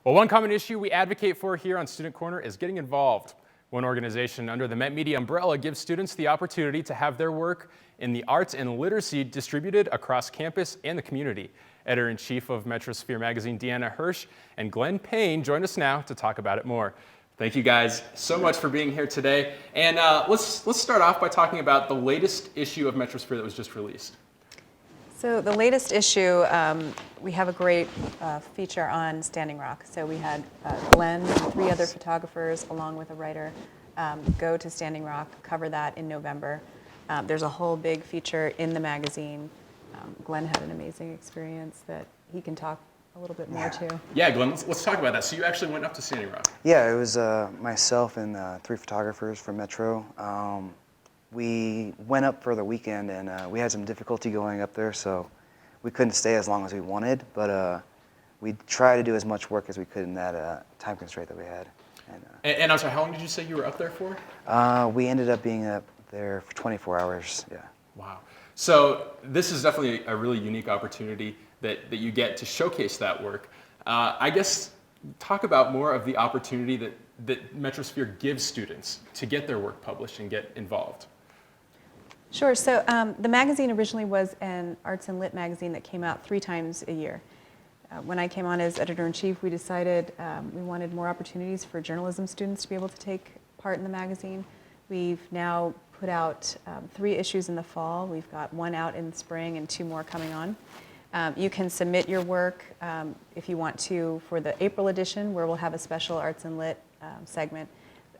Well, one common issue we advocate for here on Student Corner is getting involved. One organization under the Met Media umbrella gives students the opportunity to have their work in the arts and literacy distributed across campus and the community. Editor-in-Chief of Metrosphere magazine, Deanna Hirsch, and Glenn Payne join us now to talk about it more. Thank you guys so much for being here today. And let's start off by talking about the latest issue of Metrosphere that was just released. So the latest issue, we have a great feature on Standing Rock. So we had Glenn and 3 other photographers along with a writer go to Standing Rock, cover that in November. There's a whole big feature in the magazine. Glenn had an amazing experience that he can talk a little bit more to. Yeah, Glenn, let's talk about that. So you actually went up to Standing Rock. Yeah, it was myself and 3 photographers from Metro. We went up for the weekend, and we had some difficulty going up there, so we couldn't stay as long as we wanted, but we tried to do as much work as we could in that time constraint that we had. And I'm sorry, how long did you say you were up there for? We ended up being up there for 24 hours, yeah. Wow. So this is definitely a really unique opportunity that you get to showcase that work. I guess talk about more of the opportunity that Metrosphere gives students to get their work published and get involved. Sure. So the magazine originally was an arts and lit magazine that came out 3 times a year. When I came on as editor-in-chief, we decided we wanted more opportunities for journalism students to be able to take part in the magazine. We've now put out 3 issues in the fall. We've got 1 out in the spring and 2 more coming on. You can submit your work if you want to for the April edition, where we'll have a special arts and lit segment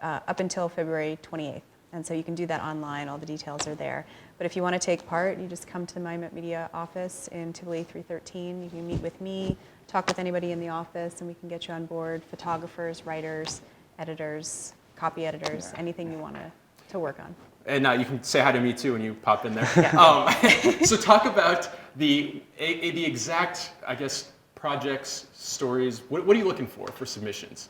up until February 28th. And so you can do that online, all the details are there. But if you want to take part, you just come to my Met Media office in Tivoli 313. You can meet with me, talk with anybody in the office, and we can get you on board, photographers, writers, editors, copy editors, anything you want to work on. And you can say hi to me too when you pop in there. Yeah. So talk about the exact, I guess, projects, stories. What are you looking for submissions?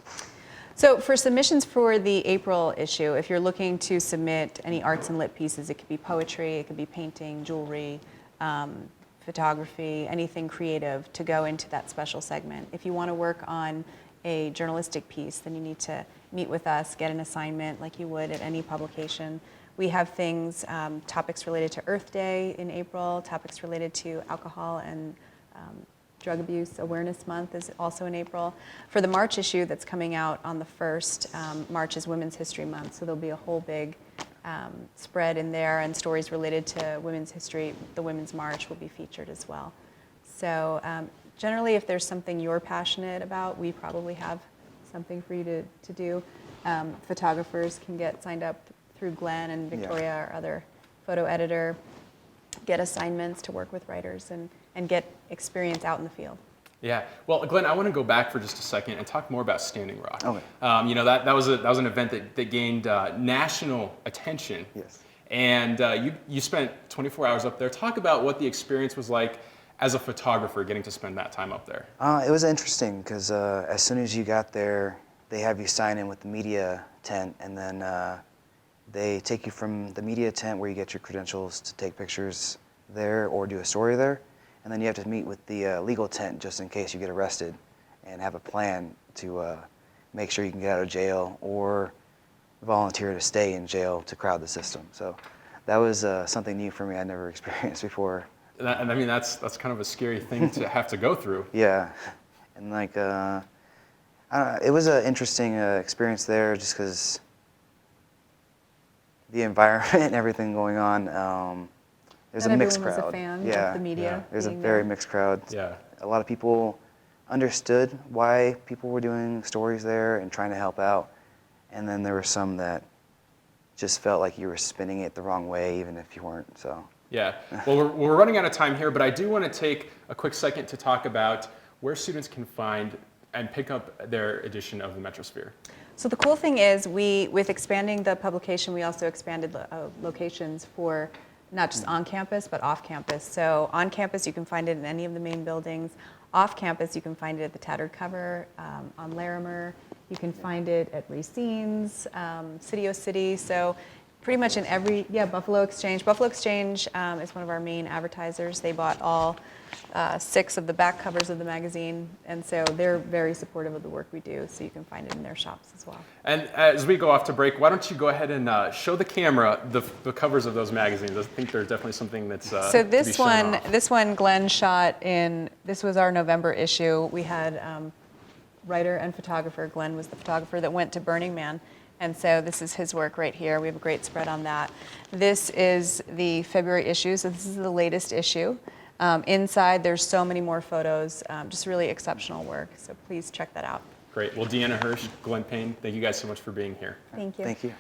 So for submissions for the April issue, if you're looking to submit any arts and lit pieces, it could be poetry, it could be painting, jewelry, photography, anything creative to go into that special segment. If you want to work on a journalistic piece, then you need to meet with us, get an assignment like you would at any publication. We have things, topics related to Earth Day in April, topics related to alcohol and Drug Abuse Awareness Month is also in April. For the March issue that's coming out on the 1st, March is Women's History Month, so there'll be a whole big spread in there, and stories related to women's history. The Women's March will be featured as well. So generally, if there's something you're passionate about, we probably have something for you to do. Photographers can get signed up through Glenn and Victoria, our other photo editor, get assignments to work with writers and get experience out in the field. Yeah. Well, Glenn, I want to go back for just a second and talk more about Standing Rock. Okay. You know, that was an event that gained national attention. Yes. And you spent 24 hours up there. Talk about what the experience was like as a photographer getting to spend that time up there. It was interesting because as soon as you got there, they have you sign in with the media tent, and then they take you from the media tent where you get your credentials to take pictures there or do a story there. And then you have to meet with the legal tent just in case you get arrested and have a plan to make sure you can get out of jail or volunteer to stay in jail to crowd the system. So that was something new for me I'd never experienced before. And I mean, that's kind of a scary thing to have to go through. Yeah. And like, I don't know, it was an interesting experience there just because the environment and everything going on. There's a mixed crowd. Was a fan of the media. Yeah. There's a very mixed crowd. Yeah. A lot of people understood why people were doing stories there and trying to help out. And then there were some that just felt like you were spinning it the wrong way, even if you weren't. So. Yeah. Well, we're running out of time here, but I do want to take a quick second to talk about where students can find and pick up their edition of the Metrosphere. So the cool thing is, with expanding the publication, we also expanded locations for not just on campus, but off campus. So on campus, you can find it in any of the main buildings. Off campus, you can find it at the Tattered Cover, on Larimer. You can find it at Racine's, City O City. So Pretty much in every, Buffalo Exchange. Buffalo Exchange is one of our main advertisers. They bought all 6 of the back covers of the magazine, and so they're very supportive of the work we do, so you can find it in their shops as well. And as we go off to break, why don't you go ahead and show the camera the covers of those magazines? I think there's definitely something that's So to be this shown off. this one Glenn shot in, this was our November issue. We had writer and photographer, Glenn was the photographer that went to Burning Man. And so this is his work right here. We have a great spread on that. This is the February issue, so this is the latest issue. Inside, there's so many more photos, just really exceptional work. So please check that out. Great. Well, Deanna Hirsch, Glenn Payne, thank you guys so much for being here. Thank you. Thank you.